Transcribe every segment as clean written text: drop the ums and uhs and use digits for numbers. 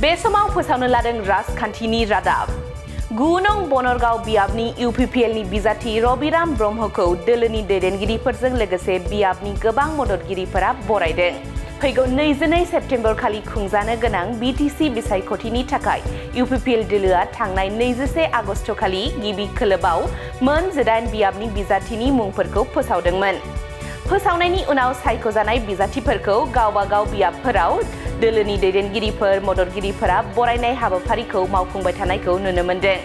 बे समाव फोसावनो लादों राजखान्थिनि रादाब। 9 नं बनरगाव बियाबनि इउपिपिएलनि बिजाथि रबिराम ब्रह्मखौ दोलोनि दैदेनगिरिफोरजों लोगोसे बियाबनि गोबां मददगिरिफोरा बरायदों। फैगौ 22 सेप्तेम्बर खालि खुंजानो गोनां बिटिसि बिसायख'थिनि थाखाय इउपिपिएल दोलोआ थांनाय 21 आगस्ट खालि गिबि खोलोबआव मोन 18 बियाबनि बिजाथिनि मुंफोरखौ फोसावदोंमोन। फोसावनायनि उनाव सायख'जानाय बिजाथिफोरखौ गावबा गाव बियाबफोराव दोलोनि दैदेनगिरिफोर मददगिरिफोरा बरायनाय हाबाफारिखौ मावफुंबाय थानायखौ नुनो मोन्दों।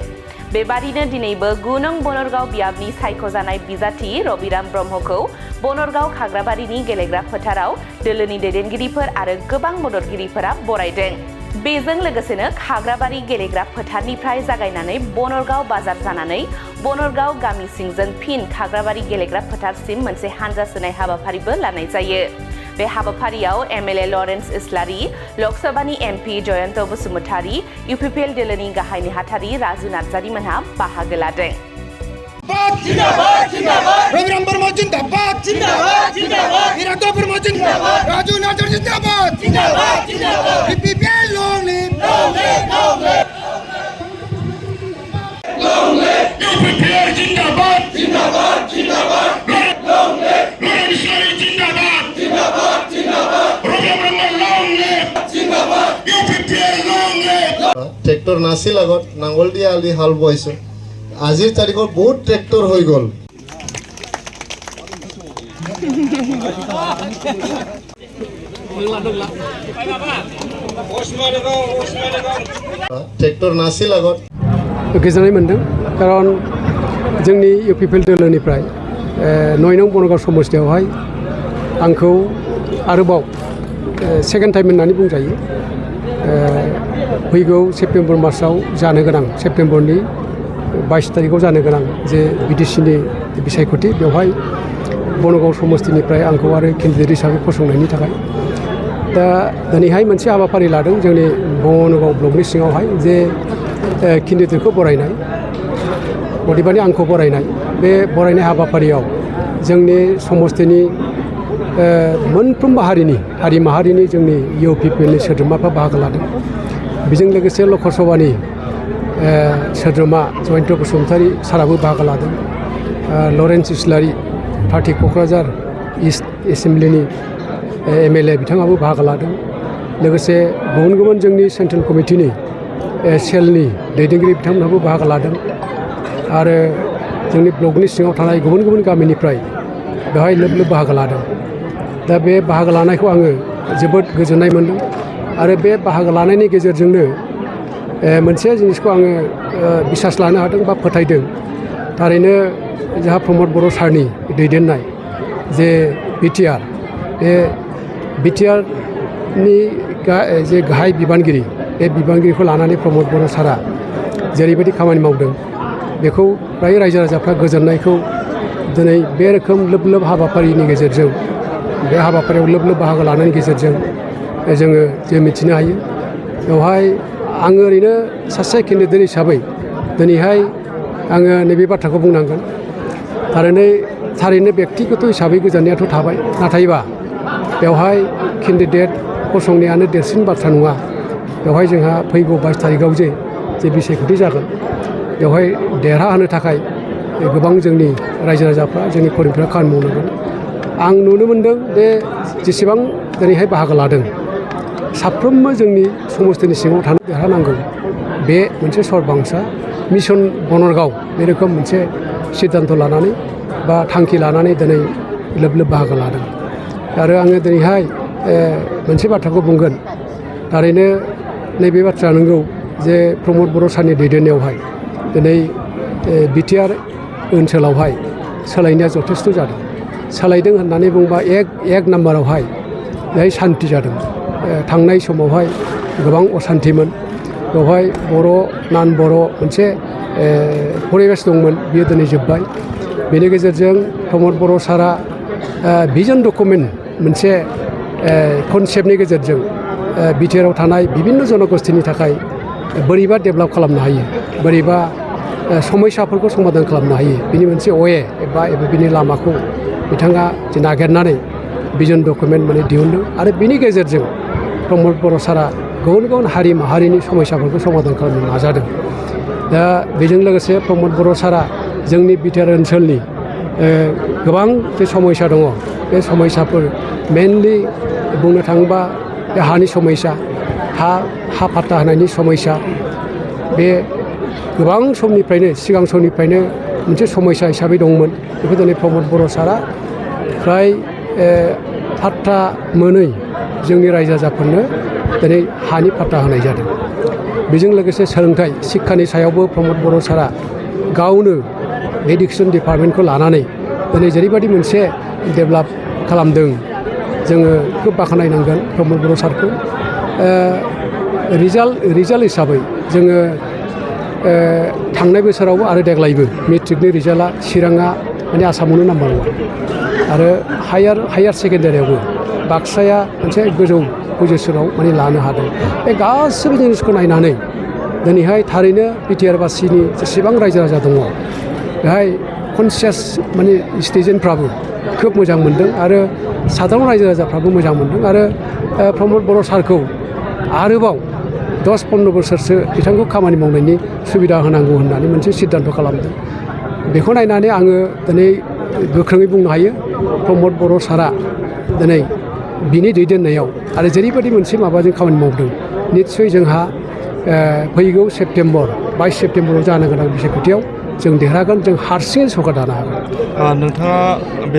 बेबादिनो दिनैबो 9 नं बनरगाव बियाबनि सायख'जानाय बिजाथि रबिराम ब्रह्मखौ बनरगाव खाग्राबारिनि गेलेग्रा फोथाराव दोलोनि दैदेनगिरिफोर आरो गोबां मददगिरिफोरा बरायदों। बेजों लोगोसेनो खाग्राबारि गेलेग्रा फोथारनिफ्राय जागायनानै बनरगाव बाजार जानानै बनरगाव गामि सिंजों फिन खाग्राबारि गेलेग्रा फोथारसिम मोनसे हानजा सोनाय हाबाफारिबो लानाय जायो। बे हाबाफारियाव एमएलए लरेन्स इस्लारि, लकसभानि एमपि जयन्त बसुमतारी, इउपिपिएल दोलोनि गाहाय नेहाथारि राजु नार्जारी मोनहा बाहागो लादों। रबिराम ब्रह्म जिंदाबाद जिंदाबाद जिंदाबाद इरादा ब्रह्म जिंदाबाद राजू नार्जारी जिंदाबाद जिंदाबाद जिंदाबाद इपीपीएल लॉन्ग लिव इपीपीएल जिंदाबाद जिंदाबाद जिंदाबाद लॉन्ग लिव लॉरेंस इस्लारी जिंदाबाद जिंदाबाद जिंदाबाद रबिराम ब्रह्म लॉन्ग लिव जिंदाबाद इपीपीएल लॉन्ग लिव ट्रेक्टर नाছিল আগত নাঙল দিয়ে আলি হাল বইছো আজিৰ তাৰিখত বহুত ট্ৰেক্টৰ হৈ গল। ट्रेक्टर नाছিল আগত गोजोननाय मोनदों खारन जोंनि इउपिपिएल दोलोनिफ्राय 9 नं बनरगाव समस्थियावहाय आंखौ आरोबाव सेकेन्ड टाइम होननानै बुंजायो। फैगौ सेप्तेम्बर मासाव जानो गोनां सेप्तेम्बरनि 22 तारिखआव जानो गोनां जे बिटिसिनि बिसायख'थि बेवहाय बनरगाव समस्थिनिफ्राय आंखौ आरो केन्डिडेट हिसाबै फसंनायनि थाखाय दा दिनैहाय मोनसे हाबाफारि लादों जोंनि बनरगाव ब्लकनि सिङावहाय जे केन्डिडेटखौ बरायनाय अदेबानि आंखौ बरायनाय बे बरायनाय हाबाफारियाव जोंनि समस्थिनि मोनफ्रोमबो हारि माहारिनि जोंनि इउपिपिएलनि सोद्रोमाफ्रा बाहागो लादों। बेजों लोगोसे लकसभानि सोद्रोमा जयन्त बसुमतारी साराबो बाहागो लादों। लरेन्स इस्लारि पार्टी क'क्राझार इस्ट एसेम्ब्लिनि एमएलए बिथाङाबो बाहागो लादों। लोगोसे गुबुन गुबुन जोंनि सेन्ट्रेल कमिटिनि सेलनि दैदेनगिरि बिथांमोनहाबो बाहागो लादों आरो जोंनि ब्लकनि सिङाव थानाय गुबुन गुबुन गामिनिफ्राय बेवहाय लोब लोब बाहागो लादों। दा बे बाहागो लानायखौ आङो जोबोद गोजोननाय मोन्दों आरो बे बाहागो लानायनि गेजेरजोंनो मोनसे जिनिसखौ आङो बिसास लानो हादों बा फोथायदों थारैनो जोंहा प्रमद बर' सारनि दैदेननाय जे बिटिआर बे बिटिआरनि जे गाहाय बिबानगिरि बे बिबानगिरिखौ लानानै प्रमद बर' सारा जेरैबायदि खामानि मावदों बेखौ फ्राय रायजो राजाफ्रा गोजोननायखौ दिनै बे रोखोम लोब लोब हाबाफारिनि गेजेरजों बे हाबाफारियाव लोब लोब बाहागो लानायनि गेजेरजों जों मिथिनो हायो। बेवहाय आङो ओरैनो सासे केन्डिडेट हिसाबै दिनैहाय आङो नैबे बाथ्राखौ बुंनांगोन थारैनो बेक्तिगत हिसाबै गोजोननायाथ' थाबाय नाथायबा बेवहाय केन्डिडेट फसंनायानो देरसिन बाथ्रा नङा। बेवहाय जोंहा फैगौ 22 तारिखआव जे बिसायख'थि जागोन बेवहाय देरहाहोनो थाखाय गोबां जोंनि रायजो राजाफ्रा जोंनि कर्मिफ्रा खामानि मावनांगोन। आं नुनो मोन्दों जे जेसेबां दिनैहाय बाहागो लादों साफ्रोमबो जोंनि समस्थिनि सिङाव थानो देरहानांगौ बे मोनसे सरबांसा मिशन बनरगाव बे रोखोम मोनसे सिद्धान्त लानानै बा थांखि लानानै दिनै लोब लोब बाहागो लादों आरो आङो दिनैहाय मोनसे बाथ्राखौ बुंगोन थारैनो नैबे बाथ्राया नंगौ जे प्रमद बर' सारनि दैदेननायावहाय दिनै बिटिआर ओनसोलावहाय सोलायनाया जथेस्थ' जादों। सोलायदों होननानै बुंबा एक नाम्बारावहाय बेहाय सान्थि जादों। थांनाय समावहाय गोबां असान्थिमोन बेवहाय बर' नान बर' मोनसे परिबेस दंमोन बियो दिनै जोब्बाय। बेनि गेजेरजों प्रमद बर' सारा भिजन डकुमेन्ट मोनसे कनसेप्टनि गेजेरजों बिटिआरआव थानाय बिभिन्न जनगोष्ठीनि थाखाय बोरैबा डेभेलप खालामनो हायो बोरैबा समस्याफोरखौ समाधान खालामनो हायो बिनि मोनसे अवे एबा बिनि लामाखौ बिथाङा नागिरनानै भिजन डकुमेन्ट माने दिहुनदों आरो बिनि गेजेरजों प्रमद बर' सारा गुबुन गुबुन हारि माहारिनि समस्याफोरखौ समाधान खालामनो नाजादों। दा बेजों लोगोसे प्रमद बर' सारा जोंनि बिटिआर ओनसोलनि गोबां जे समस्या दङ बे समस्याफोर मेनलि बुंनो थाङोबा बे हानि समस्या हा फाट्टा होनायनि समस्या बे गोबां समनिफ्रायनो सिगां समनिफ्रायनो मोनसे समस्या हिसाबै दंमोन। बेखौ दिनै प्रमद बर' सारा फ्राय फाट्टा मोनै जोंनि रायजो राजाफोरनो दिनै हानि फाट्टा होनाय जादों। बेजों लोगोसे सोलोंथाइ शिक्षानि सायावबो प्रमद बर' सारा गावनो एडुकेसन डिपार्टमेन्टखौ लानानै दिनै जेरैबायदि मोनसे डेभेलप खालामदों जोङो खोब बाख्नायनांगोन प्रमद बर' सारखौ। रिजाल्ट हिसाबै जोङो थांनाय बोसोरावबो आरो देग्लायबो मेट्रिकनि रिजाल्टआ चिराङा माने आसामावनो नाम्बार 1 आरो हायार सेकेन्डारियावबो बाक्साया मोनसे गोजौ पजिसनाव माने लानो हादों। बे गासैबो जिनिसखौ नायनानै दिनैहाय थारैनो बिटिआर बासिनि जेसेबां रायजो राजा दङ बेहाय कनसियास माने सिटिजेनफ्राबो खोब मोजां मोनदों आरो साधारन रायजो राजाफ्राबो मोजां मोनदों आरो प्रमद बर' सारखौ आरोबाव 10-15 बोसोरसो बिथांखौ खामानि मावनायनि सुबिदा होनांगौ होननानै मोनसे सिद्धान्त खालामदों। बेखौ नायनानै आङो दिनै गोख्रोङै बुंनो हायो प्रमद बर' सारा दिनै बिनि दैदेननायाव आरो जेरैबायदि मोनसे माबाजों खामानि मावदों निस्सय जोंहा फैगौ 22 सेप्तेम्बराव जानो गोनां बिसायख'थियाव जों देरहागोन, जों हारसिङै सरकार दानो हागोन। नोंथाङा